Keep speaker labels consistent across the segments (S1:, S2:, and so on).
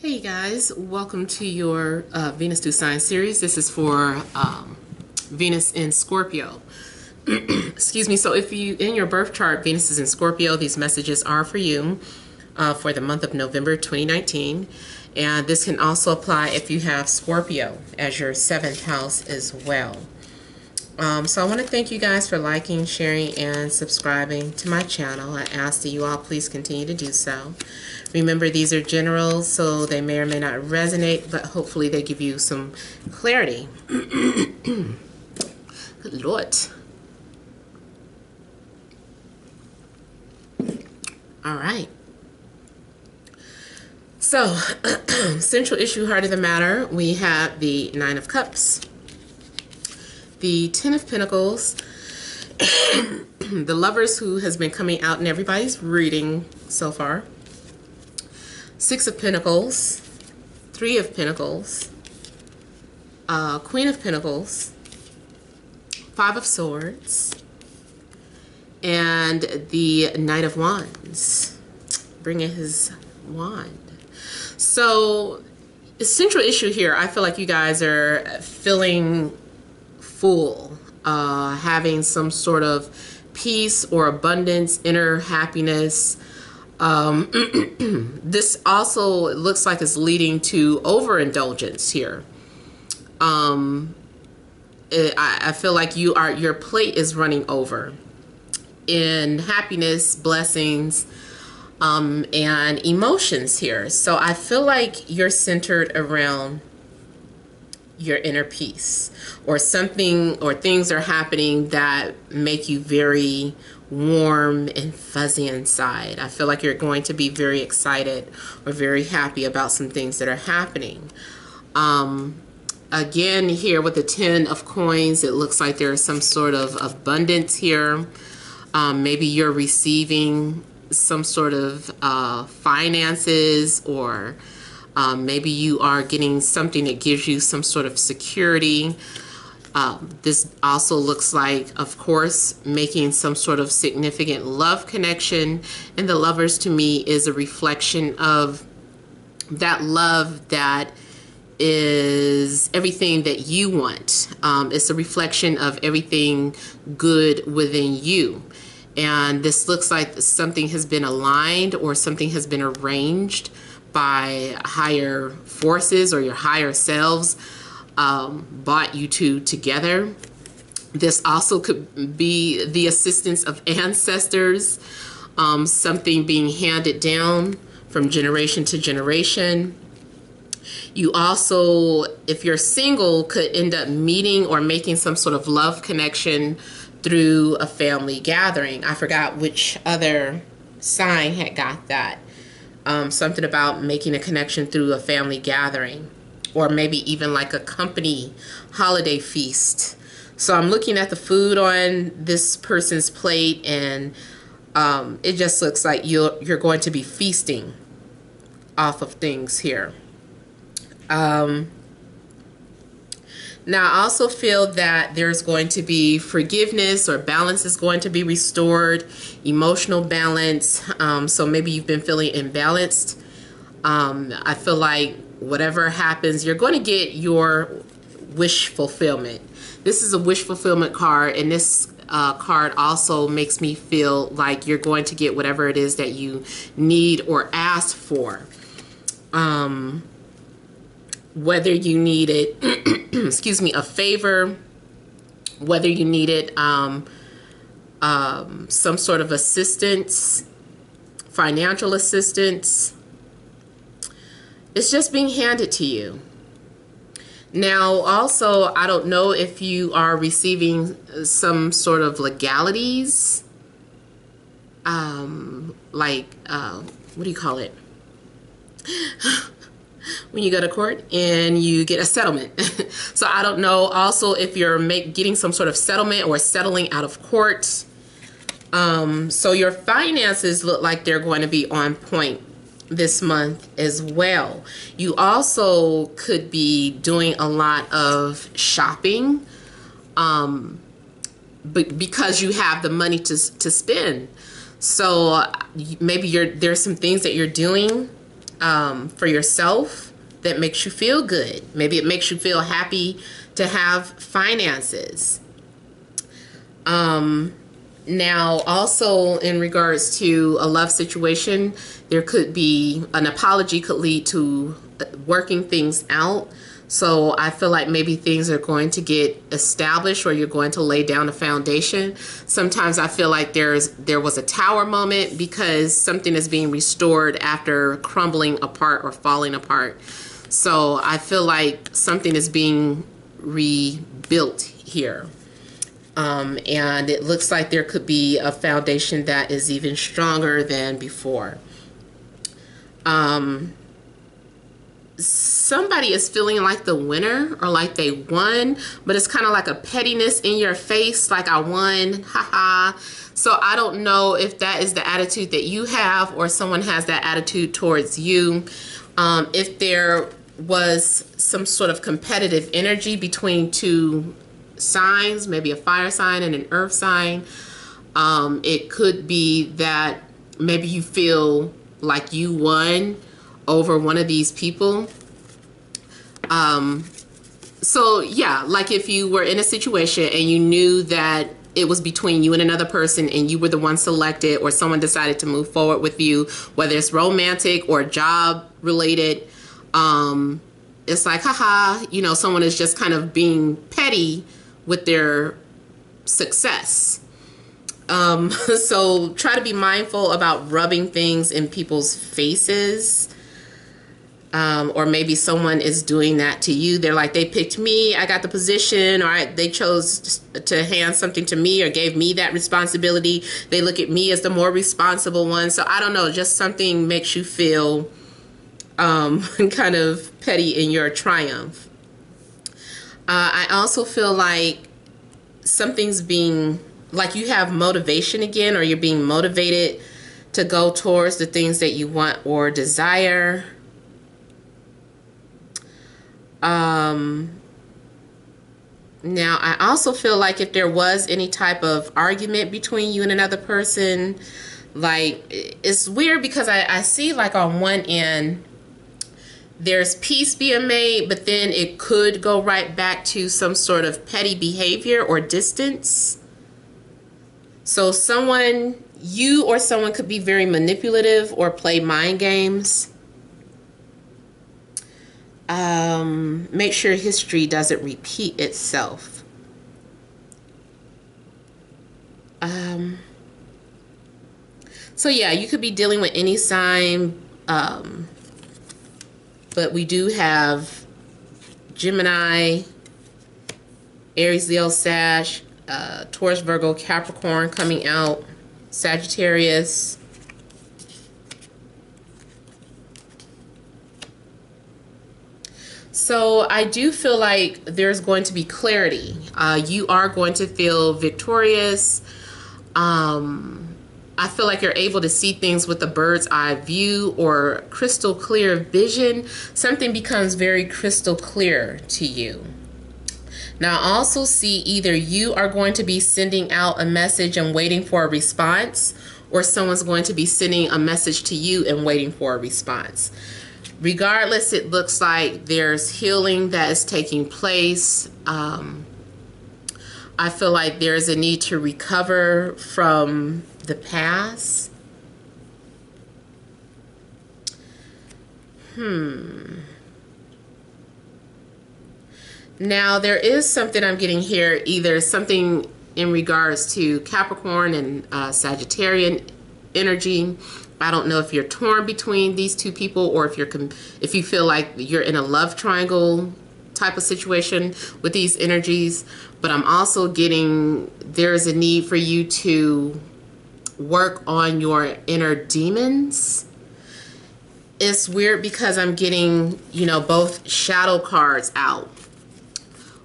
S1: Hey guys, welcome to your Venus through Sign series. This is for Venus in Scorpio. Excuse me. So if you, in your birth chart, Venus is in Scorpio, these messages are for you for the month of November 2019. And this can also apply if you have Scorpio as your 7th house as well. So I want to thank you guys for liking, sharing, and subscribing to my channel. I ask that you all please continue to do so. Remember, these are general, so they may or may not resonate, but hopefully they give you some clarity. Good Lord. All right. So, central issue, heart of the matter, we have the 9 of Cups, the 10 of Pentacles, the Lovers who has been coming out in everybody's reading so far, 6 of Pentacles, 3 of Pentacles, Queen of Pentacles, 5 of Swords, and the Knight of Wands, bringing his wand. So, the central issue here, I feel like you guys are feeling full, having some sort of peace or abundance, inner happiness. This also looks like it's leading to overindulgence here. I feel like your plate is running over in happiness, blessings, and emotions here. So I feel like you're centered around your inner peace, or something, or things are happening that make you very warm and fuzzy inside. I feel like you're going to be very excited or very happy about some things that are happening. Again, here with the 10 of coins, it looks like there's some sort of abundance here. Maybe you're receiving some sort of finances, or maybe you are getting something that gives you some sort of security. This also looks like, of course, making some sort of significant love connection. And the Lovers, to me, is a reflection of that love that is everything that you want. It's a reflection of everything good within you. And this looks like something has been aligned, or something has been arranged by higher forces, or your higher selves brought you two together. This also could be the assistance of ancestors, something being handed down from generation to generation. You also, if you're single, could end up meeting or making some sort of love connection through a family gathering. I forgot which other sign had got that. Something about making a connection through a family gathering, or maybe even like a company holiday feast. So I'm looking at the food on this person's plate, and it just looks like you're going to be feasting off of things here. Now, I also feel that there's going to be forgiveness, or balance is going to be restored, emotional balance. So maybe you've been feeling imbalanced. I feel like whatever happens, you're going to get your wish fulfillment. This is a wish fulfillment card, and this card also makes me feel like you're going to get whatever it is that you need or ask for. Whether you needed, excuse me, a favor, whether you needed some sort of assistance, financial assistance, it's just being handed to you. Now, also, I don't know if you are receiving some sort of legalities, like, what do you call it? When you go to court and you get a settlement. So I don't know also if you're getting some sort of settlement or settling out of court. So your finances look like they're going to be on point this month as well. You also could be doing a lot of shopping, because you have the money to spend. So maybe there's some things that you're doing for yourself that makes you feel good. Maybe it makes you feel happy to have finances. Now, also in regards to a love situation, there could be an apology could lead to working things out. So I feel like maybe things are going to get established, or you're going to lay down a foundation. Sometimes I feel like there was a tower moment because something is being restored after crumbling apart or falling apart. So I feel like something is being rebuilt here. And it looks like there could be a foundation that is even stronger than before. Somebody is feeling like the winner or like they won, but it's kind of like a pettiness in your face, like I won, haha. So I don't know if that is the attitude that you have or someone has that attitude towards you. If there was some sort of competitive energy between two signs, maybe a fire sign and an earth sign, it could be that maybe you feel like you won over one of these people. So yeah, like if you were in a situation and you knew that it was between you and another person and you were the one selected, or someone decided to move forward with you, whether it's romantic or job related, it's like, haha, you know, someone is just kind of being petty with their success. So try to be mindful about rubbing things in people's faces. Or maybe someone is doing that to you. They're like, they picked me, I got the position, or they chose to hand something to me or gave me that responsibility. They look at me as the more responsible one. So I don't know, just something makes you feel kind of petty in your triumph. I also feel like something's being, like you have motivation again, or you're being motivated to go towards the things that you want or desire. Now, I also feel like if there was any type of argument between you and another person, like, it's weird because I see like on one end, there's peace being made, but then it could go right back to some sort of petty behavior or distance. So someone, you or someone could be very manipulative or play mind games. Make sure history doesn't repeat itself. So yeah, you could be dealing with any sign, but we do have Gemini, Aries, Leo, Sag, Taurus, Virgo, Capricorn coming out, Sagittarius. So I do feel like there's going to be clarity. You are going to feel victorious. I feel like you're able to see things with a bird's eye view or crystal clear vision. Something becomes very crystal clear to you. Now I also see either you are going to be sending out a message and waiting for a response, or someone's going to be sending a message to you and waiting for a response. Regardless, it looks like there's healing that is taking place. I feel like there's a need to recover from the past. Now, there is something I'm getting here, either something in regards to Capricorn and Sagittarian energy. I don't know if you're torn between these two people, or if you feel like you're in a love triangle type of situation with these energies. But I'm also getting there's a need for you to work on your inner demons. It's weird because I'm getting, you know, both shadow cards out.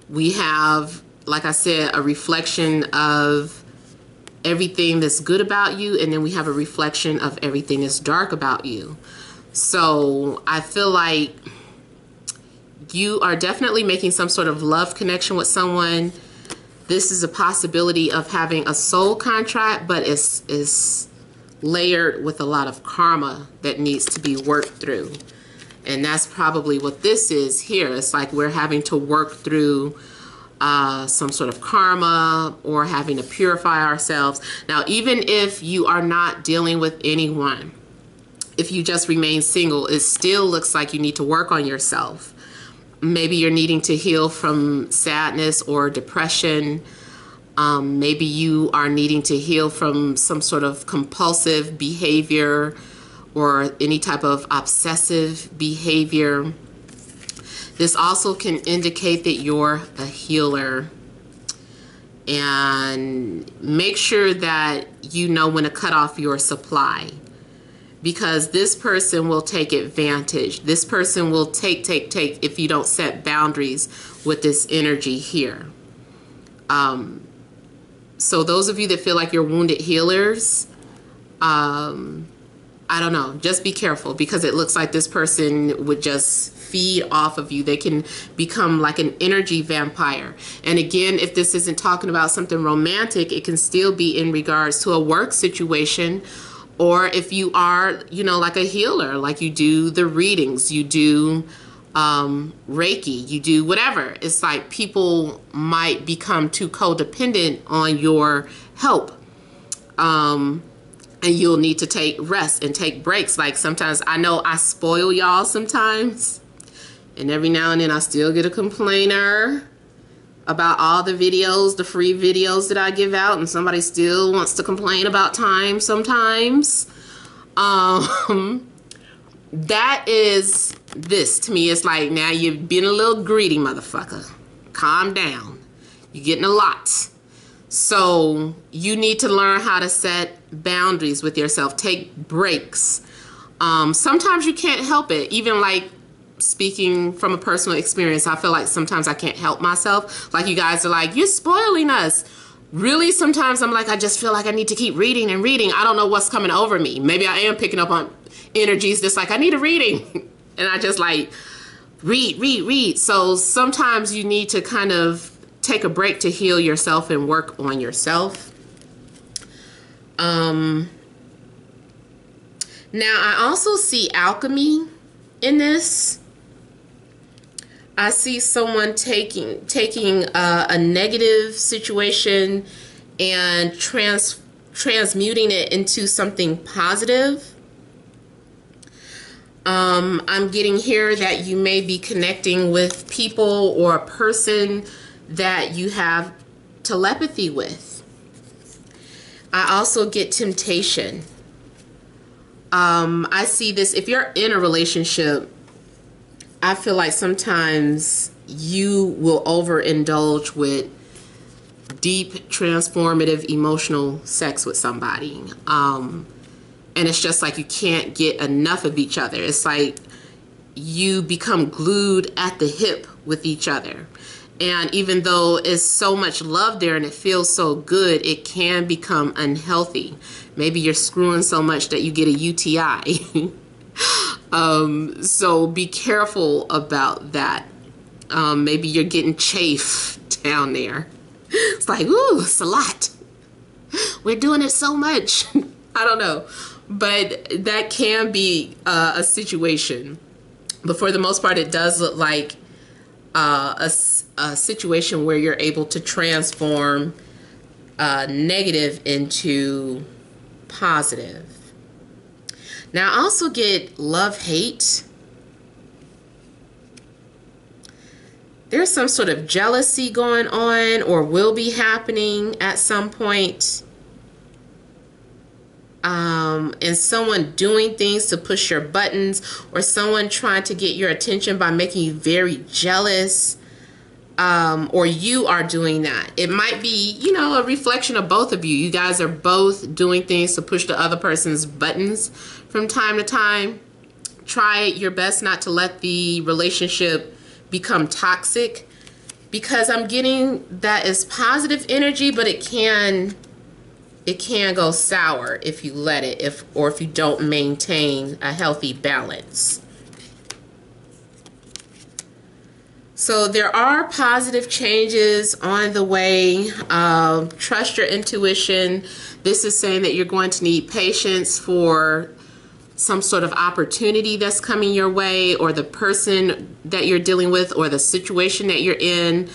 S1: We have, like I said, a reflection of everything that's good about you, and then we have a reflection of everything that's dark about you. So I feel like you are definitely making some sort of love connection with someone. This is a possibility of having a soul contract, but it's layered with a lot of karma that needs to be worked through. And that's probably what this is here. It's like we're having to work through some sort of karma or having to purify ourselves. Now, even if you are not dealing with anyone, if you just remain single, it still looks like you need to work on yourself. Maybe you're needing to heal from sadness or depression. Maybe you are needing to heal from some sort of compulsive behavior or any type of obsessive behavior. This also can indicate that you're a healer. And make sure that you know when to cut off your supply, because this person will take advantage. This person will take if you don't set boundaries with this energy here. So those of you that feel like you're wounded healers, I don't know, just be careful, because it looks like this person would just feed off of you. They can become like an energy vampire. And again, if this isn't talking about something romantic, it can still be in regards to a work situation, or if you are, you know, like a healer, like you do the readings, you do Reiki, you do whatever. It's like people might become too codependent on your help. And you'll need to take rest and take breaks. Like sometimes, I know I spoil y'all sometimes, and every now and then I still get a complainer about all the videos, the free videos that I give out, and somebody still wants to complain about time sometimes. That is this to me. It's like, now you've been a little greedy, motherfucker. Calm down. You're getting a lot. So you need to learn how to set boundaries with yourself. Take breaks. Sometimes you can't help it. Even like speaking from a personal experience, I feel like sometimes I can't help myself. Like you guys are like, you're spoiling us. Really, sometimes I'm like, I just feel like I need to keep reading and reading. I don't know what's coming over me. Maybe I am picking up on energies that's like, I need a reading. And I just like, read. So sometimes you need to kind of take a break to heal yourself and work on yourself. Now I also see alchemy in this. I see someone taking a negative situation and transmuting it into something positive. I'm getting here that you may be connecting with people or a person that you have telepathy with. I also get temptation. I see this, if you're in a relationship, I feel like sometimes you will overindulge with deep, transformative, emotional sex with somebody. And it's just like you can't get enough of each other. It's like you become glued at the hip with each other. And even though it's so much love there and it feels so good, it can become unhealthy. Maybe you're screwing so much that you get a UTI. So be careful about that. Maybe you're getting chafe down there. It's like, ooh, it's a lot. We're doing it so much. I don't know. But that can be a situation. But for the most part, it does look like a situation where you're able to transform negative into positive. Now I also get love-hate. There's some sort of jealousy going on or will be happening at some point. And someone doing things to push your buttons, or someone trying to get your attention by making you very jealous, or you are doing that. It might be, you know, a reflection of both of you. You guys are both doing things to push the other person's buttons from time to time. Try your best not to let the relationship become toxic, because I'm getting that is positive energy, but it can go sour if you let it, if you don't maintain a healthy balance. So there are positive changes on the way. Trust your intuition. This is saying that you're going to need patience for some sort of opportunity that's coming your way, or the person that you're dealing with, or the situation that you're in.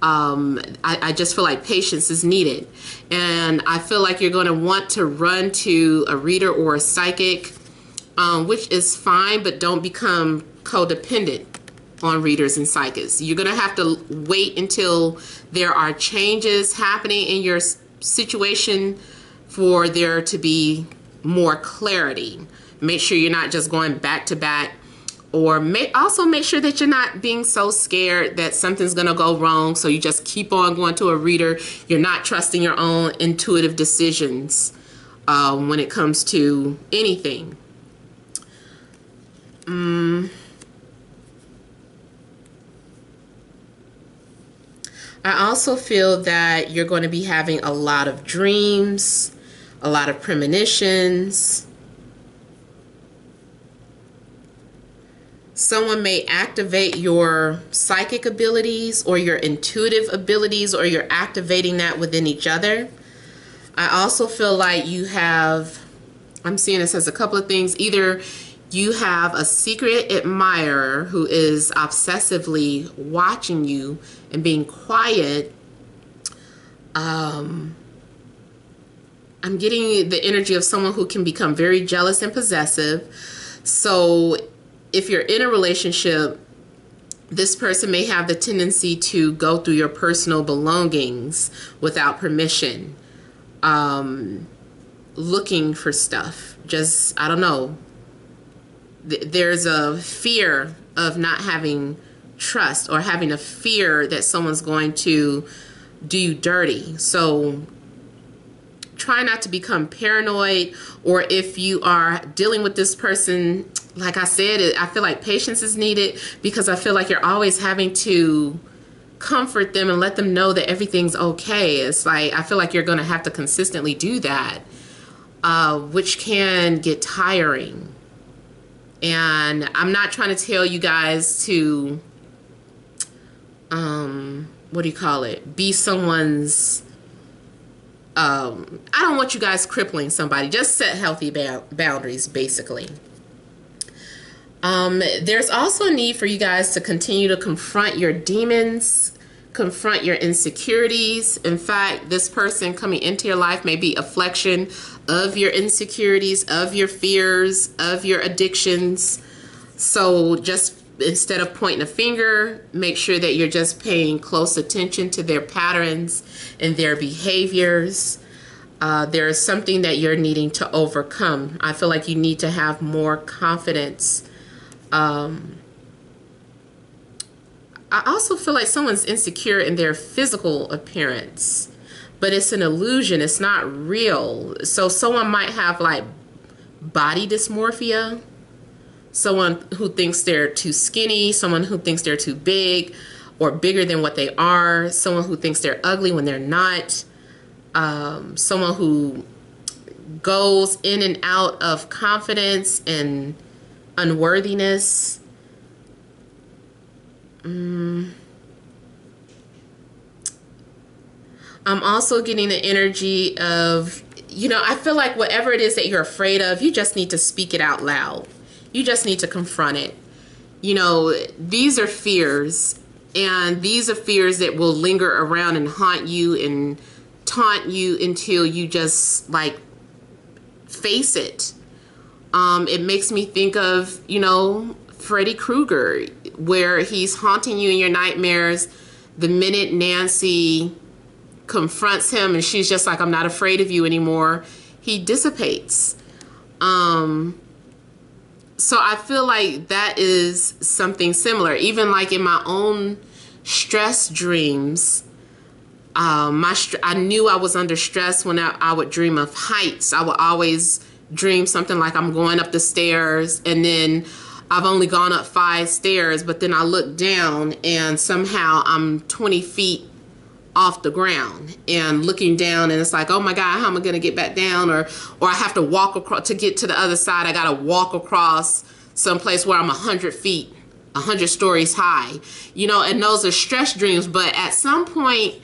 S1: I just feel like patience is needed. And I feel like you're going to want to run to a reader or a psychic, which is fine, but don't become codependent on readers and psychics. You're going to have to wait until there are changes happening in your situation for there to be more clarity. Make sure you're not just going back to back, or also make sure that you're not being so scared that something's going to go wrong, so you just keep on going to a reader. You're not trusting your own intuitive decisions when it comes to anything. I also feel that you're going to be having a lot of dreams, a lot of premonitions. Someone may activate your psychic abilities or your intuitive abilities, or you're activating that within each other. I also feel like you have, I'm seeing this as a couple of things. Either you have a secret admirer who is obsessively watching you and being quiet. I'm getting the energy of someone who can become very jealous and possessive. So if you're in a relationship, this person may have the tendency to go through your personal belongings without permission, looking for stuff. Just, I don't know. There's a fear of not having trust, or having a fear that someone's going to do you dirty. So try not to become paranoid, or if you are dealing with this person, like I said, I feel like patience is needed, because I feel like you're always having to comfort them and let them know that everything's okay. It's like, I feel like you're going to have to consistently do that, which can get tiring. And I'm not trying to tell you guys to, what do you call it? Be someone's, I don't want you guys crippling somebody. Just set healthy boundaries, basically. There's also a need for you guys to continue to confront your demons, confront your insecurities. In fact, this person coming into your life may be a reflection of your insecurities, of your fears, of your addictions. So just instead of pointing a finger, make sure that you're just paying close attention to their patterns and their behaviors. There is something that you're needing to overcome. I feel like you need to have more confidence. I also feel like someone's insecure in their physical appearance, but it's an illusion. It's not real. So someone might have like body dysmorphia, someone who thinks they're too skinny, someone who thinks they're too big or bigger than what they are, someone who thinks they're ugly when they're not, someone who goes in and out of confidence and unworthiness. I'm also getting the energy of, you know, I feel like whatever it is that you're afraid of, you just need to speak it out loud. You just need to confront it. You know, these are fears, and these are fears that will linger around and haunt you and taunt you until you just like face it. It makes me think of, you know, Freddy Krueger, where he's haunting you in your nightmares. The minute Nancy confronts him and she's just like, I'm not afraid of you anymore, he dissipates. So I feel like that is something similar. Even like in my own stress dreams, I knew I was under stress when I would dream of heights. I would always dream something like I'm going up the stairs, and then I've only gone up 5 stairs, but then I look down and somehow I'm 20 feet off the ground and looking down, and it's like, oh my God, how am I going to get back down? Or I have to walk across to get to the other side. I got to walk across someplace where I'm 100 feet, 100 stories high, you know, and those are stress dreams. But at some point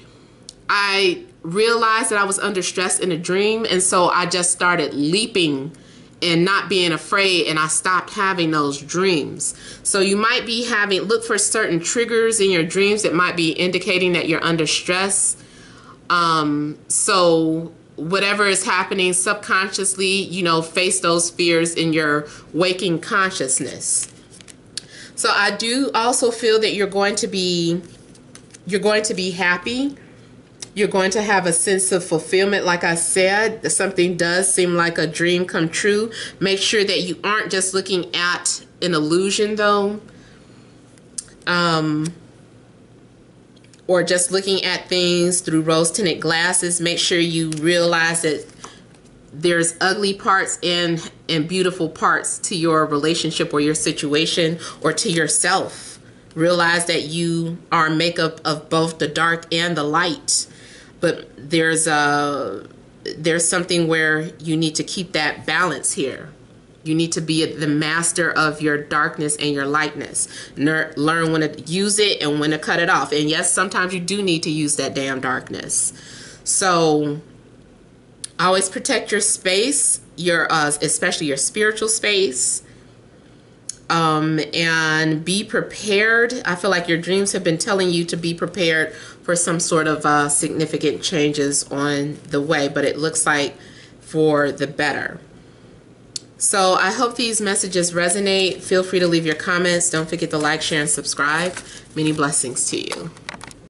S1: I realized that I was under stress in a dream, and so I just started leaping and not being afraid, and I stopped having those dreams. So you might be having, look for certain triggers in your dreams that might be indicating that you're under stress. So whatever is happening subconsciously, you know, face those fears in your waking consciousness. So I do also feel that you're going to be happy. You're going to have a sense of fulfillment. Like I said, something does seem like a dream come true. Make sure that you aren't just looking at an illusion, though. Or just looking at things through rose-tinted glasses. Make sure you realize that there's ugly parts and beautiful parts to your relationship or your situation or to yourself. Realize that you are a makeup of both the dark and the light. But there's something where you need to keep that balance here. You need to be the master of your darkness and your lightness. Learn when to use it and when to cut it off. And yes, sometimes you do need to use that damn darkness. So always protect your space, your especially your spiritual space. And be prepared. I feel like your dreams have been telling you to be prepared for some sort of significant changes on the way, but it looks like for the better. So I hope these messages resonate. Feel free to leave your comments. Don't forget to like, share, and subscribe. Many blessings to you.